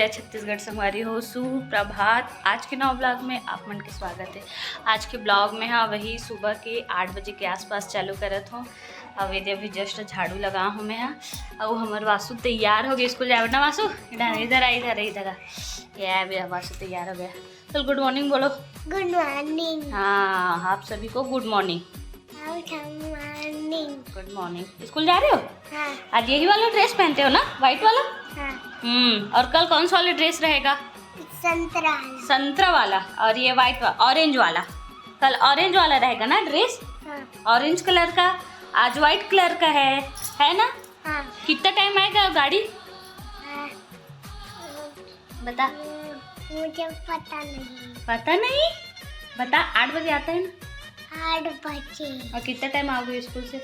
जय छत्तीसगढ़ संगवारी हो सुप्रभात। आज के नौ ब्लॉग में आप मन के स्वागत है। आज के ब्लॉग में हाँ वही सुबह के 8 बजे के आसपास चालू करत हूँ। अब ये अभी जस्ट झाड़ू लगा हूँ मैं हाँ। और हमारे वासु तैयार हो गए स्कूल जाए ना। वासु इधर आ ये वासु तैयार हो गया। चल गुड मॉर्निंग बोलो। Good morning. हाँ आप सभी को good morning. Good morning. School जा रहे हो? हाँ। आज यही वाला ड्रेस पहनते हो ना, वाइट वाला? हाँ। और कल कौन सा वाला ड्रेस रहेगा? संतरा। संतरा वाला। और ये वाइट वाला, ऑरेंज वाला। कल ऑरेंज वाला रहेगा ना ड्रेस? हाँ। ऑरेंज कलर का। आज वाइट कलर का है ना? हाँ। कितना टाइम आएगा गाड़ी? हाँ। बता। मुझे पता नहीं। पता नहीं? बता। 8 बजे आता है ना? 8 बजे। और कितना टाइम आओगे स्कूल से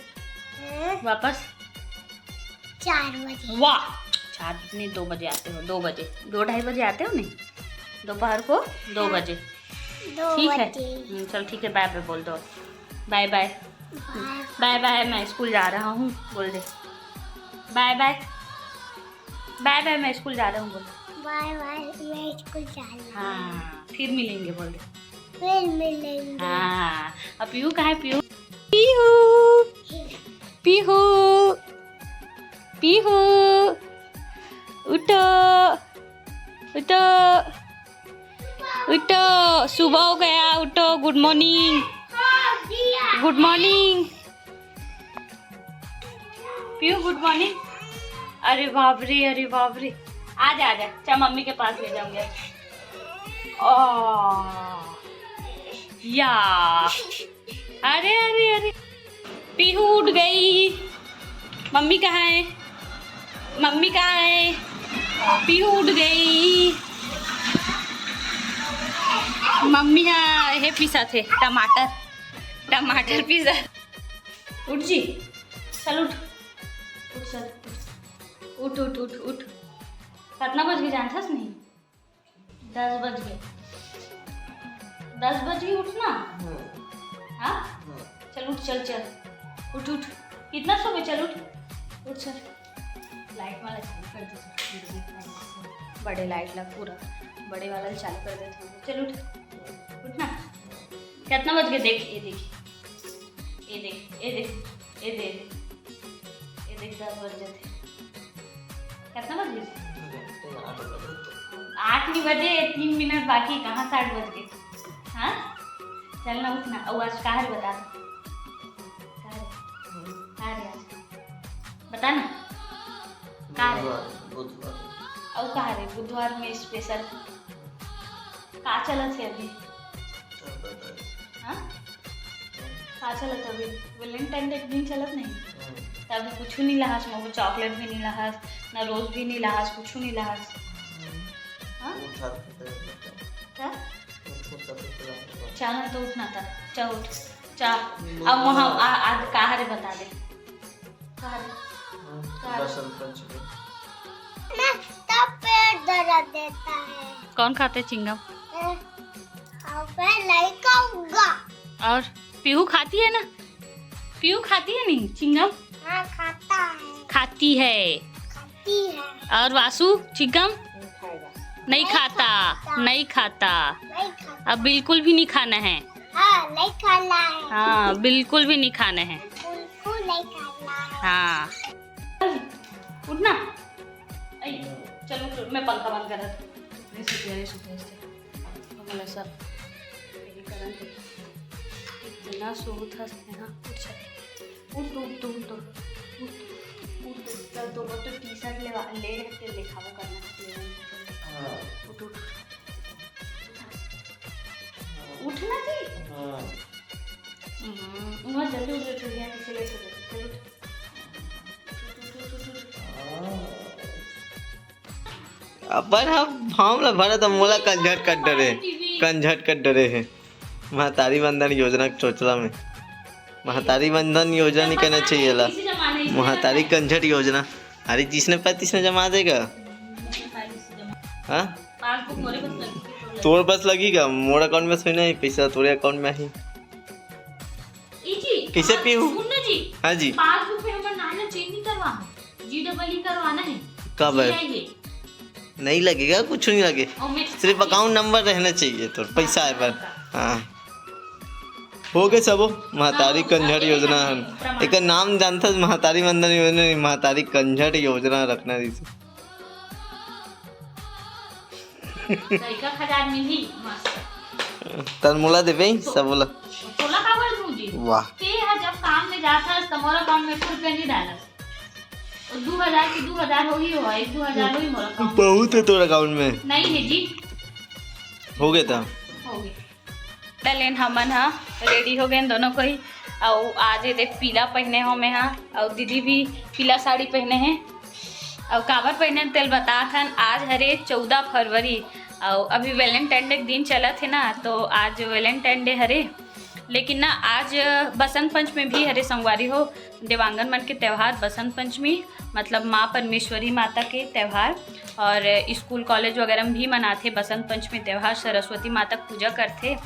वापस? 4 बजे। वाह 4 बजे नहीं, 2 बजे आते हो। 2 बजे 2-2:30 बजे आते हो नहीं? दोपहर को 2 बजे। 2 ठीक है। बजे। चल ठीक है, बाय बाय बोल दो। Bye bye. Bye bye bye, मैं स्कूल जा रहा हूँ बोल दे। Bye bye. बाय बाय, मैं स्कूल जा रहा हूँ बोल दे। बाय बाय, मैं स्कूल जा रही हूँ। हाँ फिर मिलेंगे बोल दे। फिर मिलेंगे। हाँ। अब पीहू कहाँ है? पीहू पीहू पीहू पीहू उठो उठो उठो, सुबह हो गया, उठो। Good morning. Good morning Pihu, good morning. अरे बाप रे, अरे बाप रे। आजा आजा, चल मम्मी के पास ले जाऊंगे। या अरे अरे अरे, पीहू उठ गई। मम्मी कहाँ है? मम्मी कहाँ है? पीहू उठ गई। मम्मी हाँ ये पीसा थे टमाटर, टमाटर पीसा। उठ जी, चल उठ उठ, चल उठ उठ उठ उठ। कितना बज गए जानता नहीं? 10 बज गए। 10 बजे उठना। हाँ चल उठ, चल चल उठ उठ। कितना सोए? चल उठ उठ चल। लाइट वाला चालू कर दे, बड़े लाइट लग पूरा बड़े वाला चालू कर देते। चल उठ उठना। कितना बज गए देख, ये देख ये देख ये देख ये देख ये देख 10 बज गए थे। कितना बज गए? 8 नहीं बजे, 3 मिनट बाकी। कहाँ से 8 बज गए? हाँ चलना उठना। और आज कहाँ है बता। कहाँ है आज बता ना। कहाँ है? और कहाँ है? बुधवार में स्पेशल कहाँ चलत है अभी? हाँ कहाँ चलत अभी? वैलेंटाइन डे के दिन चलत नहीं? अभी कुछ नहीं लहास, मैं चॉकलेट भी नहीं लहास, ना रोज भी नहीं लहास, कुछ नहीं लहास। हाँ क्या? चाह तो उठना था। चाह उठ चाह। अब वहाँ कहाँ रे बता दे। कहाँ रे? तब पेट दर्द देता है। कौन खाते चिंगम? अब मैं नहीं खाऊंगा। और पीहू खाती है ना? पीहू खाती है नहीं चिंगम? हाँ खाता है। खाती है। खाती है। और वासु चिंगम नहीं खाता, नहीं खाता। नहीं खाता। अब बिल्कुल भी नहीं खाना है। हाँ नहीं खाना है। हाँ बिल्कुल भी नहीं खाना है। बिल्कुल नहीं खाना है। हाँ उठना। चलो मैं पंखा बंद कर सर इतना सूत है। उठ उठ उठ उठ चल। तो वो तो टी शर्ट ले रहे दिखावा करना। उठ उठ उठना जी। वहाँ जल्दी उठ जाते हैं, किसी लेट हो जाते। अपन हम ला भरा तो मोला कंझट कट डरे है। महतारी बंधन योजना चोचला में महतारी बंधन योजना नहीं कहना चाहिए ला, महतारी कंझट योजना। अरे जिसने पाया तिसने जमा देगा। हाँ तोड़ बस लगेगा, मोर अकाउंट में सोई नहीं पैसा, तोरे अकाउंट में ही। कैसे पीहू? हाँ जी पासबुक में हमारा नाम चेंज नहीं करवाना, GEE करवाना है। कब है? नहीं लगेगा, कुछ नहीं लगे, सिर्फ अकाउंट नंबर रहना चाहिए तो पैसा है पर। हाँ हो गए सब। महतारी कंझट योजना एक नाम जानता, महतारी वंदन योजना नहीं, महतारी कंझट योजना रखना दी तनमुला देवे सब बोला वाह। जब काम में जाता तुम्हारा अकाउंट में रुपया नहीं डाला 2000 की 2000 हो ही हो 2000 हो ही मोरा अकाउंट बहुत है तोर अकाउंट में नहीं है जी। हो गया था हो गया लेन हमन हा रेडी हो गए दोनों को ही। और आज ये देख पीला पहने हो मैं हाँ और दीदी भी पीला साड़ी पहने हैं। और काबर पहने तेल बता था आज हरे 14 फरवरी और अभी वैलेंटाइन डे दिन चला थे ना, तो आज वैलेंटाइन डे हरे। लेकिन ना आज बसंत पंचमी भी हरे संगवारी हो, देवांगन मन के त्यौहार बसंत पंचमी मतलब माँ परमेश्वरी माता के त्यौहार। और स्कूल कॉलेज वगैरह में भी मनाते बसंत पंचमी त्यौहार, सरस्वती माता पूजा करते।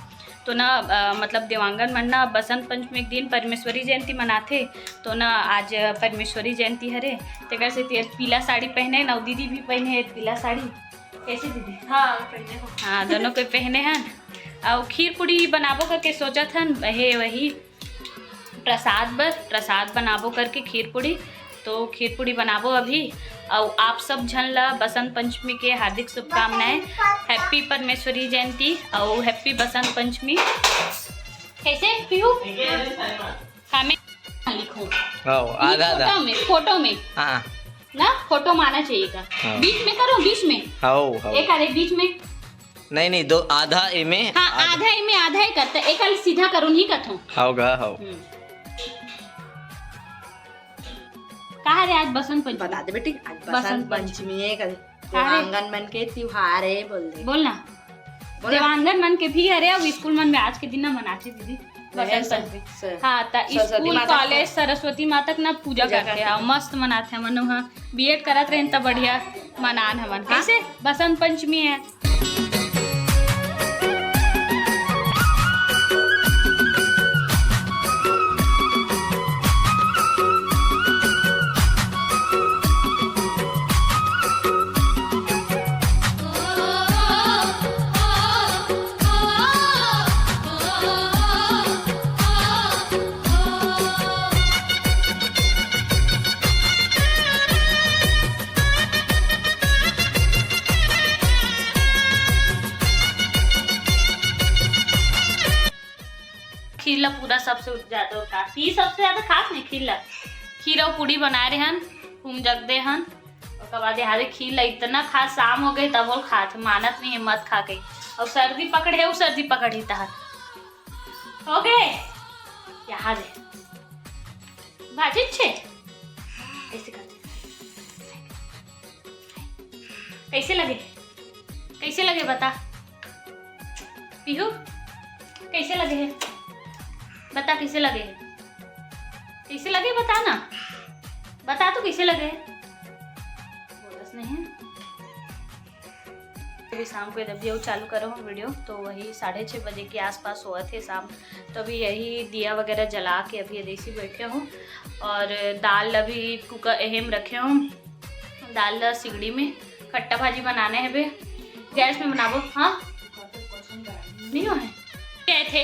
तो ना मतलब देवांगन मन ना बसंत पंचमी के दिन परमेश्वरी जयंती मनाते। तो ना आज परमेश्वरी जयंती हरे तेकर से पीला साड़ी पहने ना, दीदी भी पहने है पीला साड़ी। कैसे दीदी? हाँ पहने हो। हाँ दोनों को पहने हैं। और खीर पूड़ी बनाबो करके सोचा था वही प्रसाद बनाबो करके खीर पूड़ी। तो खीर पूड़ी बनाबो अभी। और आप सब झन ला बसंत पंचमी के हार्दिक शुभकामनाएं। हैप्पी परमेश्वरी जयंती और हैप्पी बसंत पंचमी। कैसे पीहू हमें लिखूं फोटो में हाँ ना, फोटो माना चाहिएगा। बीच में करो, बीच में एक अरे बीच में नहीं दो आधा ए में। हाँ आधा ए में आधा ही करता एक अरे सीधा करो नहीं कथो होगा कहा रे आज बसंत पंचमी बता दे बेटी। आज बसंत पंचमी है, देवांगन मन के त्योहार है। बोलना देवांगन मन के भी अरे अब स्कूल मन में आज के दिन ना मनाते दीदी बसंत पंचमी। हाँ तो स्कूल कॉलेज सरस्वती माता ना पूजा करते हैं मस्त मनाते हैं। मनो हाँ बीएड करत रहे तब बढ़िया मनान हमन। कैसे बसंत पंचमी है। खीरला पूरा सबसे ज्यादा सबसे ज्यादा खास नहीं खीर और पूड़ी बना रहे हन घूम जग दे हन। उसके बाद यहाँ खीरला इतना खास शाम हो गई तब वो खाते मानत नहीं है मत खा के। और सर्दी पकड़े है वो सर्दी पकड़ी तहर हो गए यहाँ दे भाजी छे ऐसे करते। कैसे लगे बता पीहू कैसे लगे है बता कैसे लगे बता ना बता तो कैसे लगे बोलस नहीं अभी शाम को जब भी चालू करो हम वीडियो तो वही 6:30 बजे के आसपास हुआ थे शाम। तो अभी यही दिया वगैरह जला के अभी ऐसे बैठे हूँ। और दाल अभी कुकर अहम रखे हूँ, दाल सिगड़ी में खट्टा भाजी बनाने हैं बे गैस में बनाबो। हाँ नहीं हो क्या थे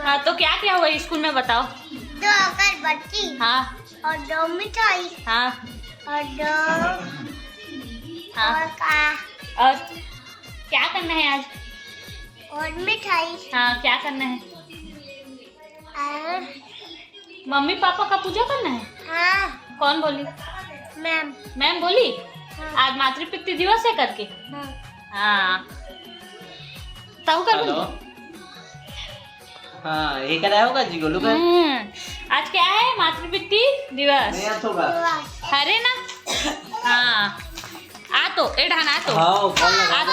हाँ तो क्या क्या हुआ स्कूल में बताओ। 2 अगरबत्ती हाँ और 2 मिठाई हाँ और 2 हाँ और क्या करना है आज और मिठाई। हाँ क्या करना है और मम्मी पापा का पूजा करना है। हाँ कौन बोली? मैम बोली। हाँ। आज मातृपितृ दिवस है करके। हाँ तब कर हाँ ये कराया होगा जी गोलू का। आज क्या है मातृपितृ दिवस अरे ना। हाँ आ तो एढ़ान आ तो हाँ, आ तो